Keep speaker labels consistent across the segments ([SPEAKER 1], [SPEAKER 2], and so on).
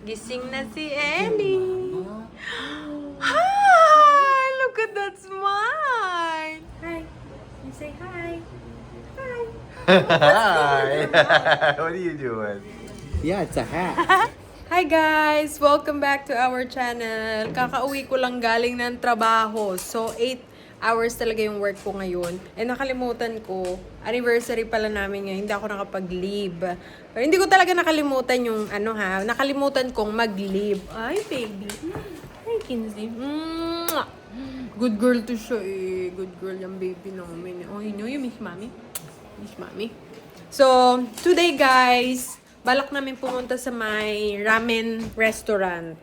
[SPEAKER 1] Gising na si Ellie. Hi! Look at that smile! Hi. You say hi. Hi.
[SPEAKER 2] Hi. What are you doing?
[SPEAKER 3] Yeah, it's a hat.
[SPEAKER 1] Hi guys! Welcome back to our channel. Kakauwi ko lang galing ng trabaho. So, 8 hours talaga yung work ko ngayon. And nakalimutan ko, anniversary pala namin ngayon, hindi ako nakapag-leave. Pero hindi ko talaga nakalimutan yung nakalimutan kong mag-leave. Ay, baby. Hi, Kinsley. Mwah! Good girl to siya eh. Good girl yung baby namin. Oh, you miss mommy? Miss mommy? So, today guys, balak namin pumunta sa may ramen restaurant.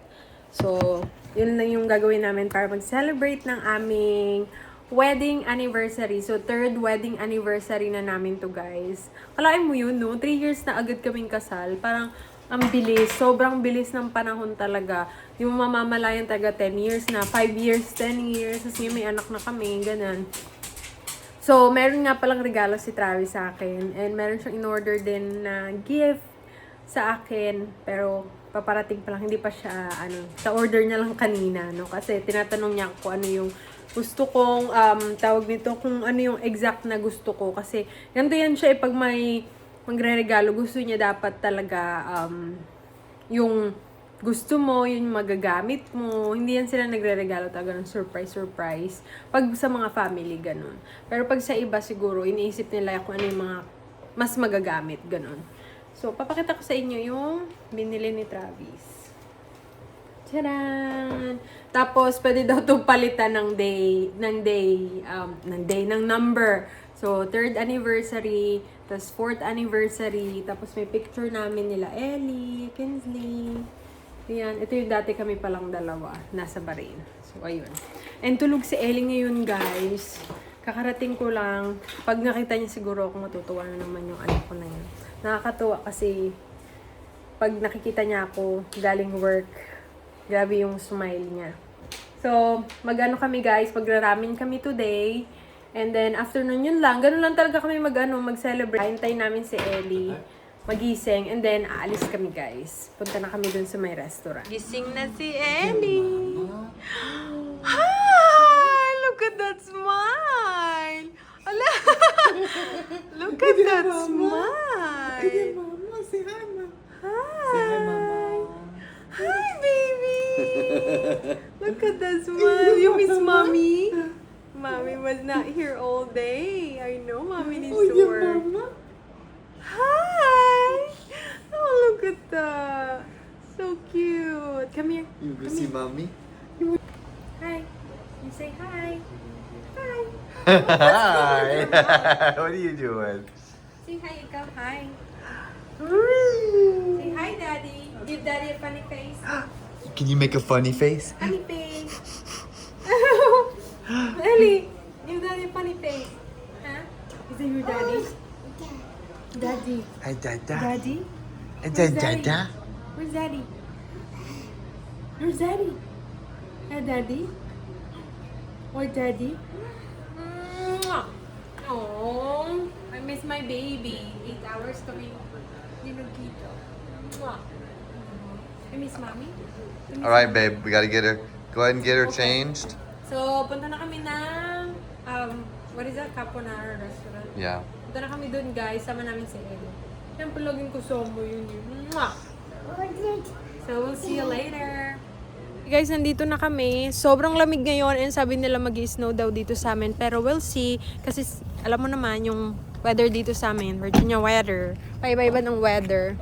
[SPEAKER 1] So, yun lang yung gagawin namin para mag-celebrate ng aming wedding anniversary. So, 3rd wedding anniversary na namin to guys. Kalain mo yun, no? 3 years na agad kaming kasal. Parang ang bilis. Sobrang bilis ng panahon talaga. Yung mamamalayan talaga 10 years na. 5 years, 10 years. Tapos may anak na kami. Ganun. So, meron nga palang regalo si Travis sa akin. And meron siyang in-order din na gift sa akin. Pero, paparating pa lang. Hindi pa siya, sa order niya lang kanina, no? Kasi, tinatanong niya kung ano yung gusto kong, tawag nito, kung ano yung exact na gusto ko. Kasi, ganito yan siya, pag may magre-regalo, gusto niya dapat talaga, yung gusto mo, yung magagamit mo. Hindi yan sila nagre-regalo talaga ng surprise. Pag sa mga family, ganun. Pero pag sa iba, siguro, iniisip nila kung ano yung mga mas magagamit, ganun. So, papakita ko sa inyo yung binili ni Travis. Tcharan! Tapos, pwede daw itong palitan ng number. So, 3rd anniversary, tapos 4th anniversary, tapos may picture namin nila Ellie, Kinsley. Ayan, ito yung dati kami palang dalawa, nasa Bahrain. So, ayun. And tulog si Ellie ngayon, guys. Kakarating ko lang. Pag nakita niya siguro ako, matutuwa na naman yung anak ko na yun. Nakakatuwa kasi pag nakikita niya ako galing work, grabe yung smile niya. So, mag-ano kami guys, magraramin kami today. And then, afternoon yun lang. Ganun lang talaga kami mag-celebrate. Hintayin namin si Ellie magising. And then, aalis kami guys. Punta na kami dun sa may restaurant. Gising na si Ellie. Hi! Look at that smile! Ala! Look at that smile!
[SPEAKER 3] Hey, Mama. Say hi, Mama.
[SPEAKER 1] Hi!
[SPEAKER 3] Say hi, Mama.
[SPEAKER 1] Hi, baby! Look at that smile. You miss Mommy? Mommy was not here all day. I know Mommy needs to
[SPEAKER 3] yeah,
[SPEAKER 1] work.
[SPEAKER 3] Mama.
[SPEAKER 1] Hi! Oh, look at that. So cute. Come here.
[SPEAKER 3] You go
[SPEAKER 1] Come
[SPEAKER 3] see
[SPEAKER 1] here.
[SPEAKER 3] Mommy?
[SPEAKER 1] Hi. You say hi. Hi.
[SPEAKER 2] Hi. What are you doing?
[SPEAKER 1] Say hi, ikaw. Hi. Say hi, Daddy. Give Daddy a funny face.
[SPEAKER 2] Can you make a funny face?
[SPEAKER 1] Funny face. Ellie, give Daddy a funny face. Huh? Is it your daddy? Daddy.
[SPEAKER 2] Hi, Dada.
[SPEAKER 1] Daddy?
[SPEAKER 2] Hi,
[SPEAKER 1] Where's Daddy?
[SPEAKER 2] Dada.
[SPEAKER 1] Where's Daddy? Where's Daddy? Hi, Daddy. Where Daddy? Oh, I miss my baby. 8 hours kami dinugito. I miss Mommy. I miss
[SPEAKER 2] All right,
[SPEAKER 1] Mommy.
[SPEAKER 2] babe. We gotta get her. Go ahead and get her
[SPEAKER 1] Okay.
[SPEAKER 2] changed.
[SPEAKER 1] So, punta na kami ng, what is that? Caponara restaurant.
[SPEAKER 2] Yeah.
[SPEAKER 1] Punta na kami dun, guys. Sama namin si Ellie. Siyempre, laging ko somo yun. Mwah! So, we'll see you later. Guys, nandito na kami. Sobrang lamig ngayon and sabi nila mag-snow daw dito sa amin. Pero we'll see. Kasi alam mo naman yung weather dito sa amin. Virginia weather. Paiba-iba ng weather.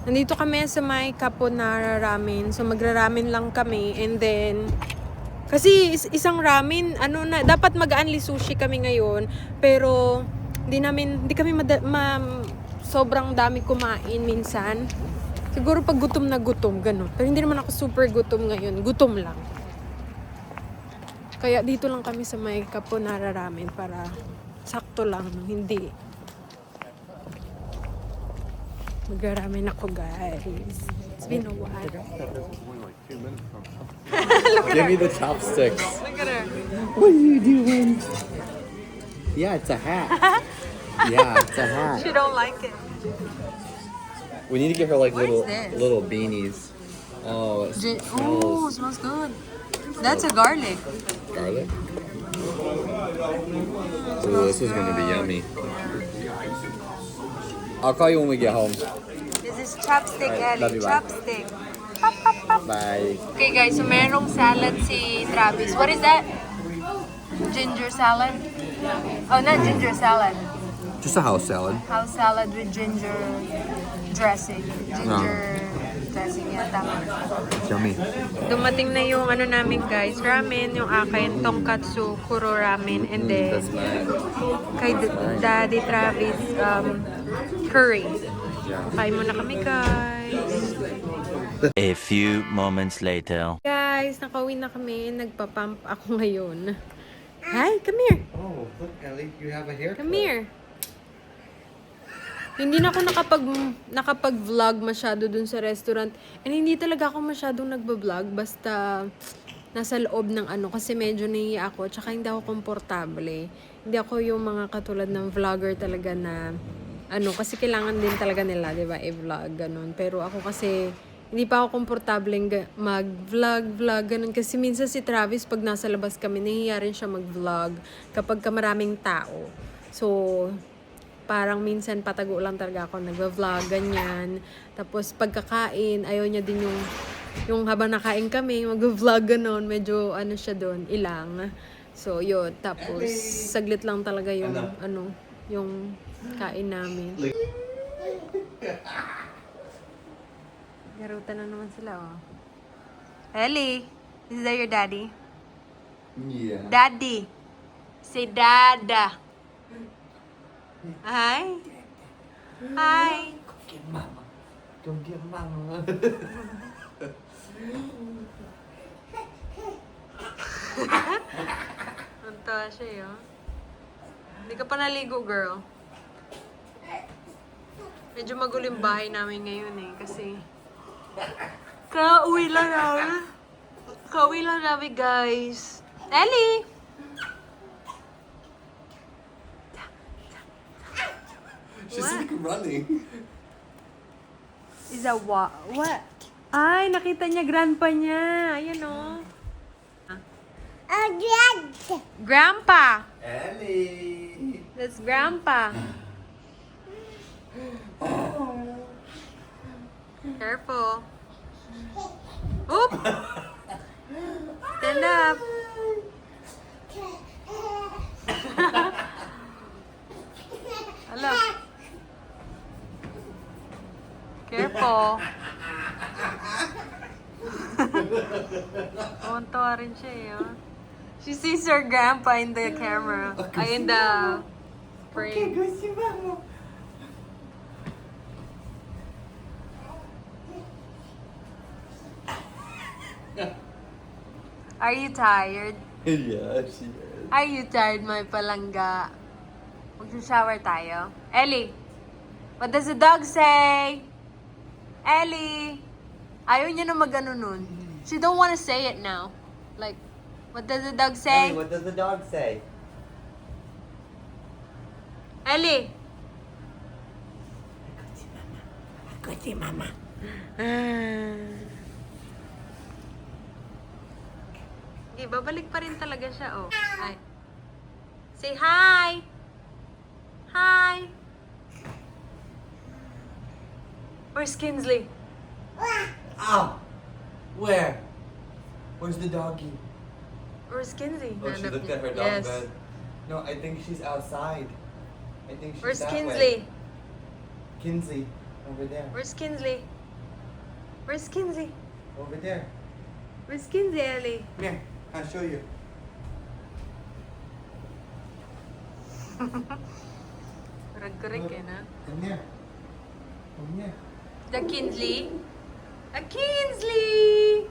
[SPEAKER 1] Nandito kami sa may Caponara ramen. So, magra-ramen lang kami. And then, kasi isang ramen, dapat mag-unli sushi kami ngayon. Pero, hindi kami sobrang dami kumain minsan. Siguro pag gutom na gutom, gano'n. Pero hindi naman ako super gutom ngayon. Gutom lang. Kaya dito lang kami sa may Caponara ramen para sakto lang. Hindi. Mag-ramen ako, guys. It's been a while.
[SPEAKER 3] Give me the chopsticks.
[SPEAKER 1] Look at her.
[SPEAKER 3] What are you doing? Yeah, it's a hat. Yeah, it's a hat.
[SPEAKER 1] She don't like it.
[SPEAKER 3] We need to get her like
[SPEAKER 1] What is
[SPEAKER 3] little
[SPEAKER 1] this?
[SPEAKER 3] little beanies. Oh, it
[SPEAKER 1] Oh,
[SPEAKER 3] smells
[SPEAKER 1] smells good. That's a garlic.
[SPEAKER 3] garlic. Ooh, this is gonna be yummy. I'll call you when we get home.
[SPEAKER 1] This is chopstick,
[SPEAKER 3] Alright, love
[SPEAKER 1] Ellie.
[SPEAKER 3] you, bye.
[SPEAKER 1] Chopstick.
[SPEAKER 3] Bye.
[SPEAKER 1] Okay guys, so merong salad si Travis. What is that? Ginger salad? Oh, not ginger salad.
[SPEAKER 3] Just a house salad.
[SPEAKER 1] House salad with ginger dressing. Ginger dressing, yeah, tama.
[SPEAKER 3] It's yummy.
[SPEAKER 1] Dumating na yung ano namin guys, ramen, yung akin, tonkatsu, kuro ramen, and then
[SPEAKER 3] That's mine.
[SPEAKER 1] kay Daddy Travis, curry.
[SPEAKER 3] Yeah.
[SPEAKER 1] Kain muna kami guys.
[SPEAKER 4] A few moments later.
[SPEAKER 1] Guys, nakauwi na kami. Nagpa-pump ako ngayon. Hi, come here.
[SPEAKER 3] Oh, look, Ellie, you have a haircut.
[SPEAKER 1] Come here. Hindi na ako nakapag-vlog masyado dun sa restaurant. And hindi talaga ako masyadong nagba-vlog. Basta nasa loob ng ano. Kasi medyo nahiya ako. Tsaka hindi ako komportable. Hindi ako yung mga katulad ng vlogger talaga na ano. Kasi kailangan din talaga nila, di ba? I-vlog, ganun. Pero ako kasi hindi pa ako komportable mag-vlog, ganun. Kasi minsan si Travis, pag nasa labas kami, nahihiya rin siya mag-vlog kapag ka maraming tao. So, parang minsan patago lang talaga ako nagva-vlog, ganyan. Tapos pagkakain, ayaw niya din yung habang nakain kami, mag-vlog ganun, medyo ano siya doon, ilang. So, yun. Tapos, saglit lang talaga yung, yung kain namin. Garutan na naman sila, oh. Ellie, is that your daddy?
[SPEAKER 3] Yeah.
[SPEAKER 1] Daddy. Say dada. Hi. Hi.
[SPEAKER 3] Go get mama.
[SPEAKER 1] Ang tawa siya, oh. Hindi ka pa naligo, girl. Medyo magulo yung bahay namin ngayon, eh. Kasi kauwi lang namin, guys. Ellie!
[SPEAKER 3] She's
[SPEAKER 1] What?
[SPEAKER 3] like running.
[SPEAKER 1] Is that what? What? Ay, nakita niya grandpa niya. Ayan, oh. Grandpa!
[SPEAKER 3] Ellie.
[SPEAKER 1] That's grandpa. Careful. Oop! Stand up. Hello. Careful. Tuwan-tuwa rin siya eh. Oh. She sees her grandpa in the camera. Ay, in the frame. Are you tired?
[SPEAKER 3] Yeah, she is.
[SPEAKER 1] Are you tired, my palangga? Mag-shower tayo. Ellie, what does the dog say? Ellie! Ayaw niya na mag-ano nun. She don't wanna say it now. Like, what does the dog say?
[SPEAKER 3] Ellie, what does the dog say?
[SPEAKER 1] Ellie! Okay, babalik pa rin talaga siya, oh. Ay. Say hi! Hi! Where's Kinsley?
[SPEAKER 3] Ah! Where? Where's the doggy?
[SPEAKER 1] Where's Kinsley?
[SPEAKER 3] Oh, she looked at her dog
[SPEAKER 1] Yes.
[SPEAKER 3] bed. No, I think she's outside. I think she's
[SPEAKER 1] Where's
[SPEAKER 3] that
[SPEAKER 1] Kinsley?
[SPEAKER 3] way. Kinsley, over there.
[SPEAKER 1] Where's Kinsley? Where's Kinsley?
[SPEAKER 3] Over there.
[SPEAKER 1] Where's Kinsley, Ellie?
[SPEAKER 3] Come here. I'll show you.
[SPEAKER 1] Rag-rag eh, na?
[SPEAKER 3] Come here. Come here.
[SPEAKER 1] The Kinsley? A Kinsley!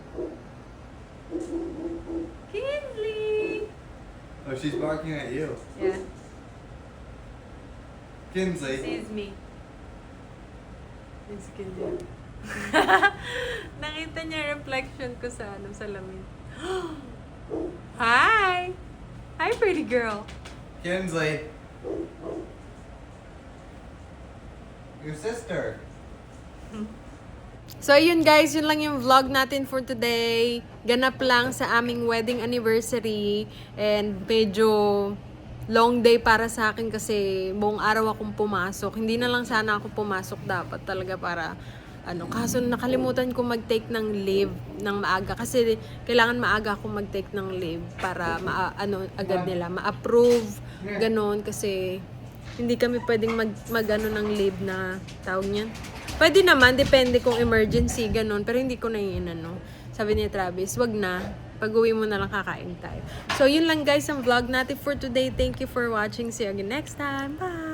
[SPEAKER 1] Kinsley!
[SPEAKER 3] Oh, she's barking at you.
[SPEAKER 1] Yeah,
[SPEAKER 3] Kinsley.
[SPEAKER 1] sees me. It's Kinsley. Nakita niya reflection ko sa salamin. Hi! Hi, pretty girl.
[SPEAKER 3] Kinsley. Your sister.
[SPEAKER 1] So, yun guys, yun lang yung vlog natin for today. Ganap lang sa aming wedding anniversary. And medyo long day para sa akin kasi buong araw akong pumasok. Hindi na lang sana ako pumasok dapat talaga para kaso nakalimutan ko mag-take ng leave ng maaga kasi kailangan maaga ako mag-take ng leave para agad nila ma-approve ganon kasi hindi kami pwedeng mag ng leave na tawag niyan. Pwede naman, depende kung emergency, ganon. Pero hindi ko na yun, Sabi ni Travis, wag na. Pag-uwi mo na lang kakain tayo. So, yun lang guys ang vlog natin for today. Thank you for watching. See you again next time. Bye!